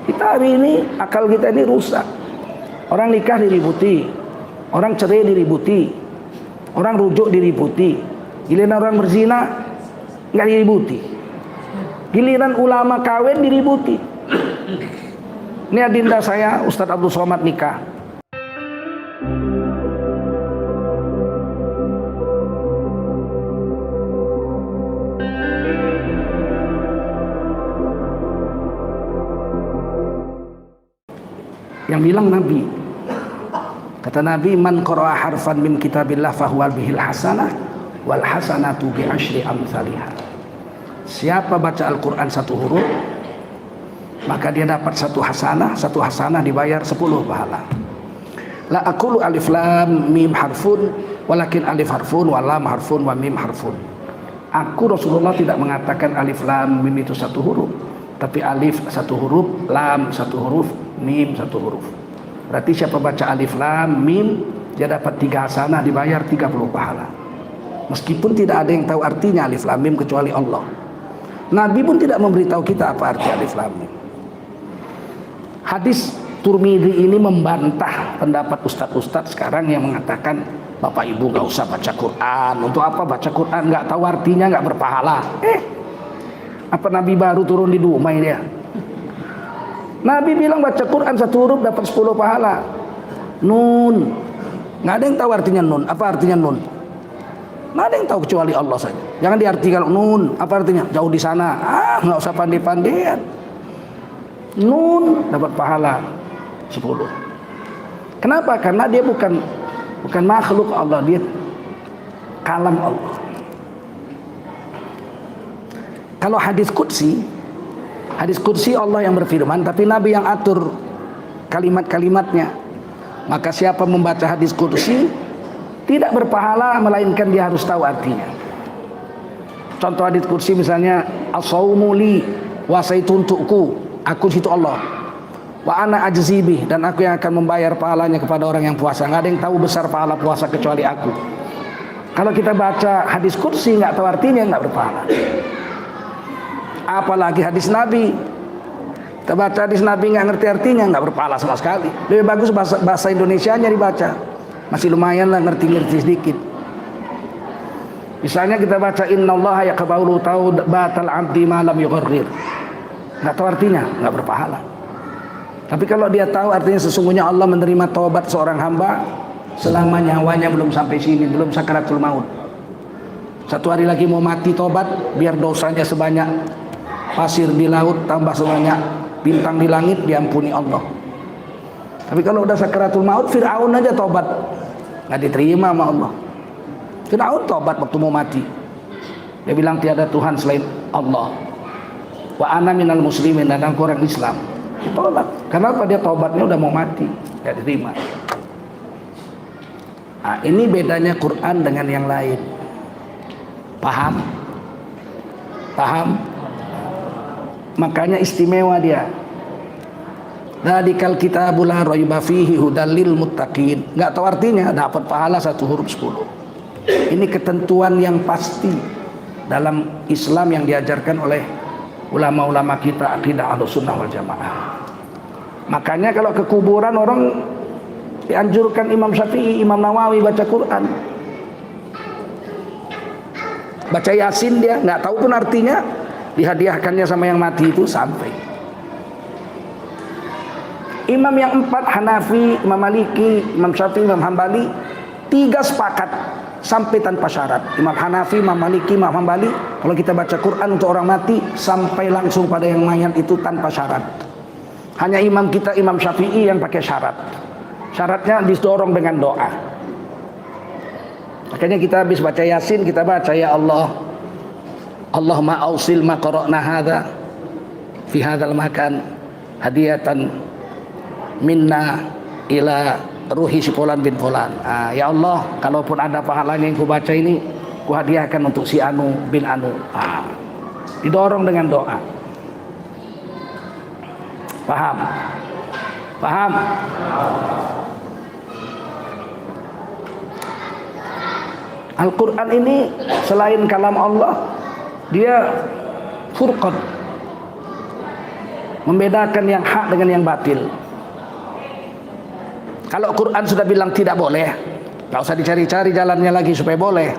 Kita hari ini akal kita ini rusak. Orang nikah diributi, orang cerai diributi, orang rujuk diributi. Giliran orang berzina nggak diributi. Giliran ulama kawin diributi. Ini adinda saya, Ustadz Abdul Somad nikah. Yang bilang Nabi, kata Nabi, man qara'a harfan min kitabillah fahuwa bihil hasanah wal hasanatu bi asyri amsalihha. Siapa baca Al-Quran satu huruf, maka dia dapat satu hasanah dibayar 10 pahala. La aqulu alif lam mim harfun walakin alif harfun wa lam harfun wa mim harfun. Aku Rasulullah tidak mengatakan alif lam mim itu satu huruf, tapi alif satu huruf, lam satu huruf, mim satu huruf. Berarti siapa baca alif lam mim, dia dapat 3 hasanah dibayar 30 pahala. Meskipun tidak ada yang tahu artinya alif lam mim kecuali Allah. Nabi pun tidak memberitahu kita apa arti alif lam mim. Hadis Turmidi ini membantah pendapat ustadz-ustadz sekarang yang mengatakan Bapak Ibu nggak usah baca Quran. Untuk apa baca Quran? Nggak tahu artinya, nggak berpahala. Apa Nabi baru turun di Dumai dia? Nabi bilang baca Quran satu huruf dapat 10 pahala. Nun, nggak ada yang tahu artinya nun. Apa artinya nun? Nggak ada yang tahu kecuali Allah saja. Jangan diartikan nun. Apa artinya? Jauh di sana. Nggak usah pandai-pandaian. Nun dapat pahala 10. Kenapa? Karena dia bukan makhluk Allah, dia kalam Allah. Kalau hadis qudsi Allah yang berfirman, tapi Nabi yang atur kalimat-kalimatnya. Maka siapa membaca hadis qudsi tidak berpahala, melainkan dia harus tahu artinya. Contoh hadis qudsi misalnya, as-saumu li puasa itu untukku, aku situ Allah. Wa ana ajzibih, dan aku yang akan membayar pahalanya kepada orang yang puasa. Nggak ada yang tahu besar pahala puasa kecuali aku. Kalau kita baca hadis qudsi nggak tahu artinya, nggak berpahala. Apalagi hadis Nabi. Kita baca hadis Nabi nggak ngerti artinya, nggak berpahala sama sekali. Lebih bagus bahasa Indonesianya dibaca, masih lumayan lah, ngerti sedikit. Misalnya kita baca innallaha yaqbalu taubatal abdi ma lam yugharrir, nggak tahu artinya, nggak berpahala. Tapi kalau dia tahu artinya, sesungguhnya Allah menerima taubat seorang hamba selama nyawanya belum sampai sini, belum sakaratul maut. Satu hari lagi mau mati, taubat biar dosanya sebanyak pasir di laut, tambah sebanyak bintang di langit, diampuni Allah. Tapi kalau udah sakaratul maut, Fir'aun aja taubat nggak diterima sama Allah. Fir'aun taubat waktu mau mati, dia bilang tiada Tuhan selain Allah, wa ana minal muslimin, dan aku orang Islam. Tolak. Kenapa? Dia taubatnya udah mau mati, nggak diterima. Nah, ini bedanya Quran dengan yang lain. Paham? Makanya istimewa dia. Dzikal kitabul la raiba fihi hudal lil muttaqin. Enggak tahu artinya, dapat pahala satu huruf 10. Ini ketentuan yang pasti dalam Islam yang diajarkan oleh ulama-ulama kita akidah Ahlussunnah wal Jamaah. Makanya kalau ke kuburan orang dianjurkan Imam Syafi'i, Imam Nawawi baca Quran. Baca Yasin dia nggak tahu pun artinya, dihadiahkannya sama yang mati itu sampai. Imam yang 4, Hanafi, Imam Maliki, Imam Syafi'i, Imam Hambali, 3 sepakat sampai tanpa syarat. Imam Hanafi, Imam Maliki, Imam Hambali, kalau kita baca Quran untuk orang mati sampai langsung pada yang mayat itu tanpa syarat. Hanya imam kita, Imam Syafi'i, yang pakai syarat. Syaratnya didorong dengan doa. Makanya kita habis baca Yasin, kita baca ya Allah, Allahumma ausil ma qara'na hadza fi hadzal makan hadiyatan minna ila ruhi si fulan bin fulan. Ya Allah, kalaupun ada pahalanya yang ku baca ini, ku hadiahkan untuk si Anu bin Anu. Didorong dengan doa. Paham? Al-Quran ini selain kalam Allah, dia furqan. membedakan yang hak dengan yang batil. Kalau Quran sudah bilang tidak boleh, nggak usah dicari-cari jalannya lagi supaya boleh.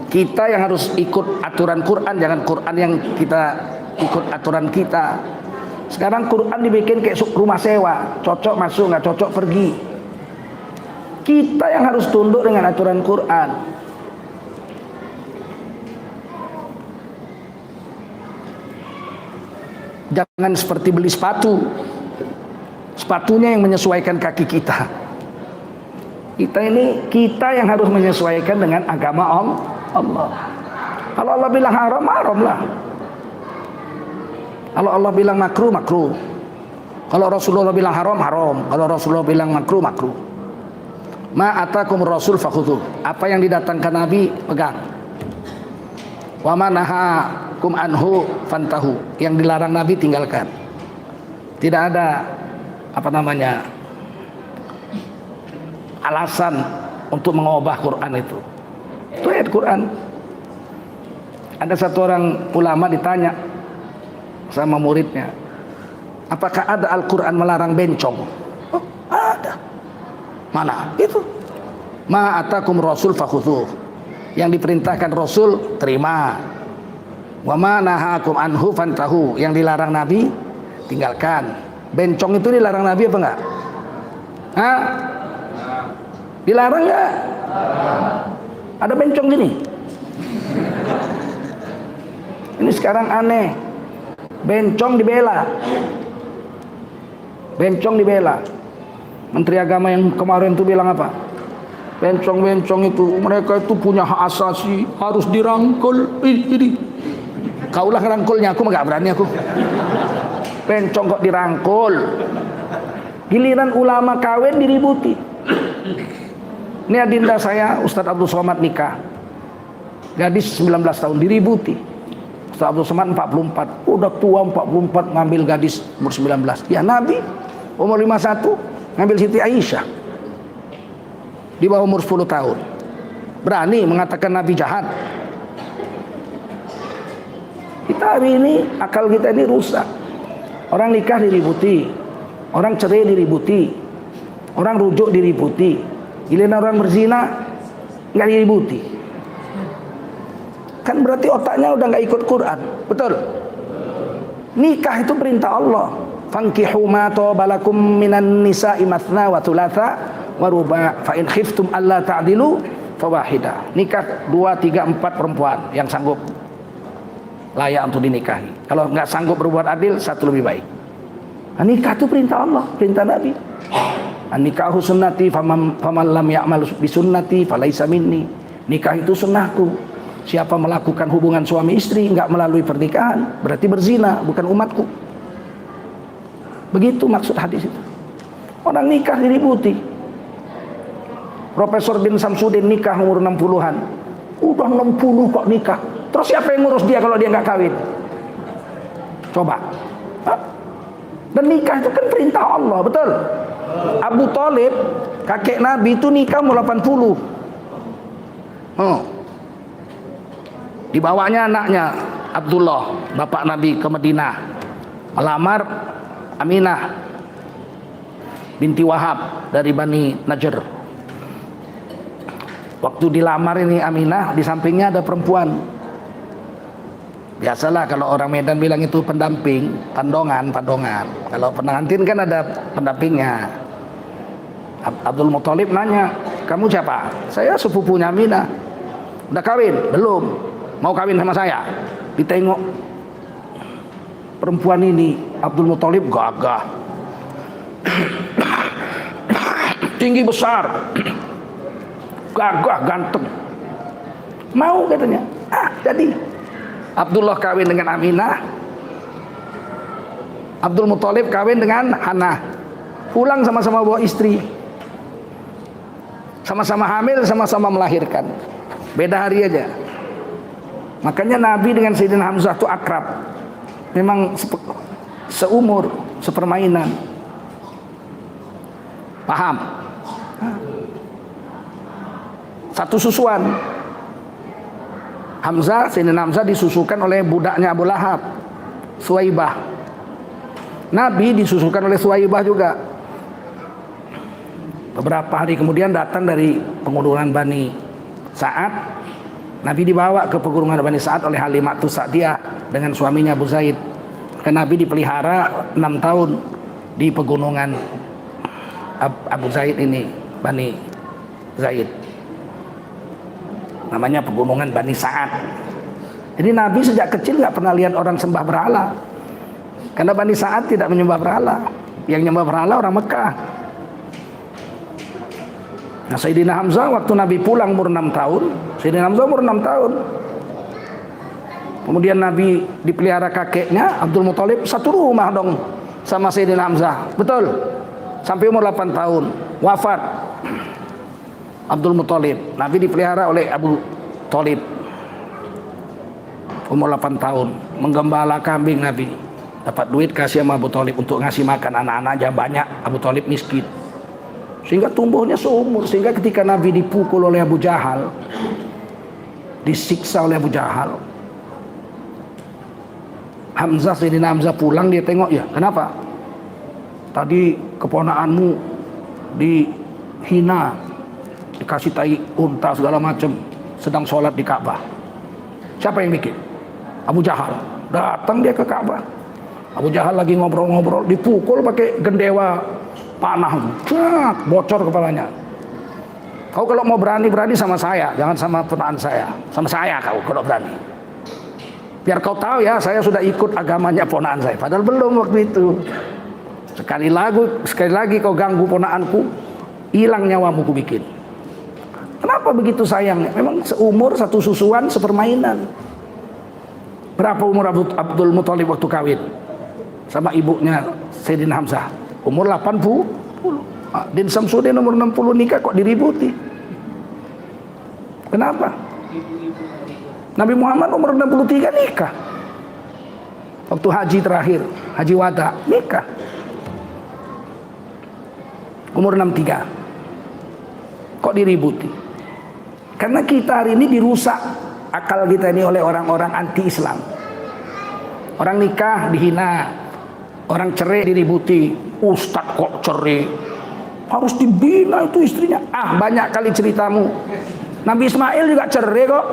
Kita yang harus ikut aturan Quran, jangan Quran yang kita ikut aturan kita. Sekarang Quran dibikin kayak rumah sewa, cocok masuk, nggak cocok pergi. Kita yang harus tunduk dengan aturan Quran. Jangan seperti beli sepatu, sepatunya yang menyesuaikan kaki kita. Kita yang harus menyesuaikan dengan agama Allah. Kalau Allah bilang haram, haram lah. Kalau Allah bilang makruh, makruh. Kalau Rasulullah bilang haram, haram. Kalau Rasulullah bilang makruh, makruh. Ma atakum rasul fakhudhu. Apa yang didatangkan Nabi, pegang. Wa ma nahakum anhu fantahu. Yang dilarang Nabi, tinggalkan. Tidak ada alasan untuk mengubah Quran itu. Itu ayat Quran. Ada satu orang ulama ditanya sama muridnya, apakah ada Al-Quran melarang bencong? Oh, ada. Mana? Itu. Ma atakum rasul fakhudhuh. Yang diperintahkan Rasul, terima. Wa ma nahakum anhu fantahu. Yang dilarang Nabi, tinggalkan. Bencong itu dilarang Nabi apa enggak? Hah? Dilarang enggak? Ada bencong gini. Ini sekarang aneh. Bencong dibela. Bencong dibela. Menteri Agama yang kemarin itu bilang apa? Bencong-bencong itu, mereka itu punya hak asasi, harus dirangkul. Ini. Kaulah ngerangkulnya, aku nggak berani aku. Bencong kok dirangkul. Giliran ulama kawin diributi. Ini adinda saya, Ustadz Abdul Somad nikah. Gadis 19 tahun diributi. Ustadz Abdul Somad 44. Udah tua 44 ngambil gadis umur 19. Ya Nabi umur 51 ngambil Siti Aisyah di bawah umur 10 tahun. Berani mengatakan Nabi jahat. Kita hari ini, akal kita ini rusak. Orang nikah diributi, orang cerai diributi, orang rujuk diributi. Giliran orang berzina nggak diributi. Kan berarti otaknya udah nggak ikut Quran. Betul? Nikah itu perintah Allah. Fankihu ma tabalakum minan nisa'i mathna wa thulatha wa ruba' fa in khiftum alla ta'dilu fawahida. Nikah 2, 3, 4 perempuan yang sanggup layak untuk dinikahi. Kalau nggak sanggup berbuat adil, satu lebih baik. Nah, nikah itu perintah Allah, perintah Nabi. Nikahu sunnati faman lam ya'mal bi sunnati falaisa minni. Nikah itu sunnahku. Siapa melakukan hubungan suami istri nggak melalui pernikahan, berarti berzina, bukan umatku. Begitu maksud hadis itu. Orang nikah diributi. Profesor bin Samsudin nikah umur 60-an. Udah 60 kok nikah. Terus siapa yang ngurus dia kalau dia nggak kawin? Coba. Hah? Dan nikah itu kan perintah Allah, betul? Abu Thalib, kakek Nabi itu nikah umur 80. Dibawanya anaknya Abdullah, bapak Nabi ke Madinah, melamar Aminah binti Wahab dari Bani Najr. Waktu dilamar ini Aminah, di sampingnya ada perempuan. Biasalah kalau orang Medan bilang itu pendamping, pandongan. Kalau pengantin kan ada pendampingnya. Abdul Muthalib nanya, kamu siapa? Saya sepupunya Aminah. Udah kawin? Belum. Mau kawin sama saya? Ditengok perempuan ini, Abdul Muthalib gagah, tinggi besar, gagah, ganteng. Mau katanya. Jadi Abdullah kawin dengan Aminah, Abdul Muthalib kawin dengan Hannah. Pulang sama-sama bawa istri, sama-sama hamil, sama-sama melahirkan. Beda hari aja. Makanya Nabi dengan Sayyidina Hamzah itu akrab. Memang seumur, sepermainan. Paham? Satu susuan. Hamzah, Sayyidina Hamzah disusukan oleh budaknya Abu Lahab, Suwaibah. Nabi disusulkan oleh Suwaibah juga. Beberapa hari kemudian datang dari pegunungan Bani Sa'ad. Nabi dibawa ke pegunungan Bani Sa'ad oleh Halimatus Sa'diyah dengan suaminya Abu Zaid. Karena Nabi dipelihara 6 tahun di pegunungan Abu Zaid ini, Bani Zaid. Namanya pegunungan Bani Sa'ad. Jadi Nabi sejak kecil nggak pernah lihat orang sembah berhala. Karena Bani Sa'ad tidak menyembah berhala. Yang menyembah berhala orang Mekah. Nah, Sayyidina Hamzah waktu Nabi pulang umur 6 tahun, Sayyidina Hamzah umur 6 tahun. Kemudian Nabi dipelihara kakeknya Abdul Muthalib, satu rumah dong sama Sayyidina Hamzah. Betul. Sampai umur 8 tahun wafat Abdul Muthalib. Nabi dipelihara oleh Abu Thalib. Umur 8 tahun menggembala kambing Nabi. Dapat duit kasih sama Abu Thalib untuk ngasih makan anak-anak aja banyak. Abu Thalib miskin. Sehingga tumbuhnya seumur. Sehingga ketika Nabi dipukul oleh Abu Jahal, disiksa oleh Abu Jahal, Hamzah, Sayyidina Hamzah pulang, dia tengok, ya kenapa? Tadi keponakanmu dihina, dikasih tai unta segala macam, sedang sholat di Ka'bah. Siapa yang bikin? Abu Jahal. Datang dia ke Ka'bah. Abu Jahal lagi ngobrol-ngobrol, dipukul pakai gendewa panah, bocor kepalanya. Kau kalau mau berani sama saya, jangan sama ponakan saya. Sama saya kau kalau berani. Biar kau tahu ya, saya sudah ikut agamanya ponakan saya. Padahal belum waktu itu. Sekali lagi kau ganggu ponakanku, hilang nyawamu ku bikin. Kenapa begitu sayangnya? Memang seumur, satu susuan, sepermainan. Berapa umur Abdul Muthalib waktu kawin sama ibunya Sayyidina Hamzah? Umur 80. Din Samsudin umur 60 nikah kok diributi. Kenapa? Nabi Muhammad umur 63 nikah. Waktu haji terakhir, haji wada, nikah. Umur 63. Kok diributi? Karena kita hari ini dirusak akal kita ini oleh orang-orang anti-Islam. Orang nikah dihina, orang cerai diributi. Ustadz kok cerai, harus dibina itu istrinya. Banyak kali ceritamu. Nabi Ismail juga cerai kok.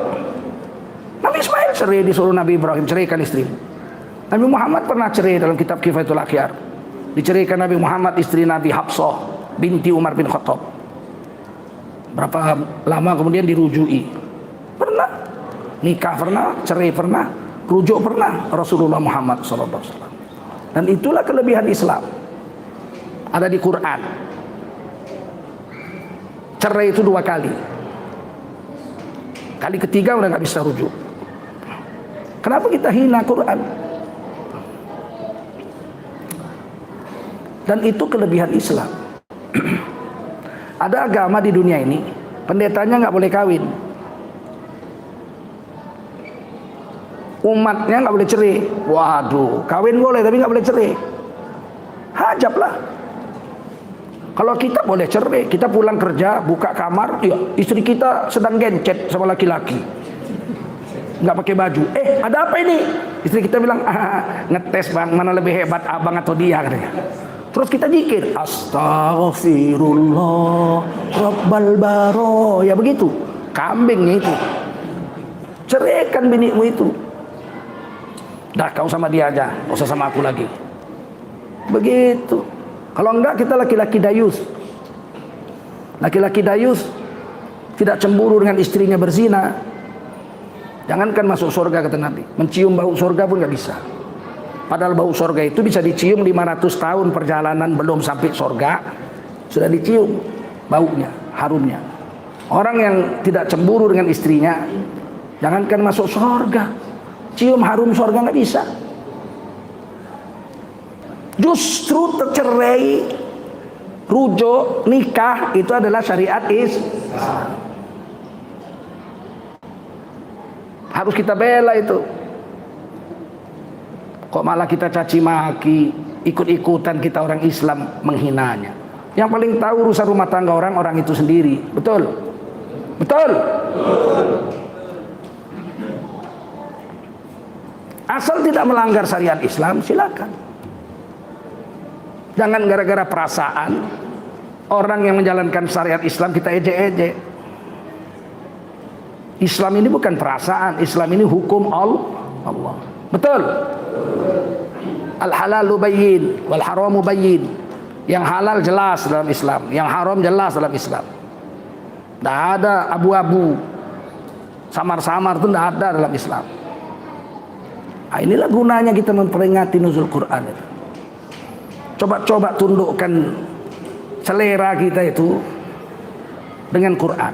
Nabi Ismail cerai, disuruh Nabi Ibrahim ceraikan istrimu. Nabi Muhammad pernah cerai dalam kitab Kifayatul Akhyar. Diceraikan Nabi Muhammad istri Nabi Hafsah binti Umar bin Khattab. Berapa lama kemudian dirujui. Pernah nikah, pernah cerai, pernah rujuk, pernah Rasulullah Muhammad SAW. Dan itulah kelebihan Islam. Ada di Quran. Cerai itu 2 kali. Kali ketiga udah nggak bisa rujuk. Kenapa kita hina Quran? Dan itu kelebihan Islam. Ada agama di dunia ini, pendetanya nggak boleh kawin, umatnya nggak boleh cerai. Waduh, kawin boleh tapi nggak boleh cerai. Hajablah. Kalau kita boleh cerai, kita pulang kerja, buka kamar, ya istri kita sedang gencet sama laki-laki, nggak pakai baju. Ada apa ini? Istri kita bilang, ngetes bang, mana lebih hebat abang atau dia, katanya. Terus kita zikir, Astaghfirullah Rabbal Baro, ya begitu. Kambingnya itu. Ceraikan binimu itu. Dah kau sama dia aja, gak usah sama aku lagi. Begitu. Kalau enggak kita laki-laki dayus. Laki-laki dayus tidak cemburu dengan istrinya berzina. Jangankan masuk surga kata Nabi, mencium bau surga pun nggak bisa. Padahal bau surga itu bisa dicium 500 tahun perjalanan belum sampai surga, sudah dicium baunya, harumnya. Orang yang tidak cemburu dengan istrinya, jangankan masuk surga, cium harum surga nggak bisa. Justru tercerai, rujuk, nikah itu adalah syariat Islam. Harus kita bela itu. Kok malah kita caci maki, ikut-ikutan kita orang Islam menghinanya. Yang paling tahu urusan rumah tangga orang itu sendiri. Betul? Betul? Asal tidak melanggar syariat Islam, silakan. Jangan gara-gara perasaan orang yang menjalankan syariat Islam kita ejek-ejek. Islam ini bukan perasaan, Islam ini hukum Allah. Betul? Al-halalu bayyin wal haramu bayyin. Yang halal jelas dalam Islam, yang haram jelas dalam Islam. Tidak ada abu-abu, samar-samar itu tidak ada dalam Islam. Nah, inilah gunanya kita memperingati nuzul Quran itu. Coba tundukkan selera kita itu dengan Quran.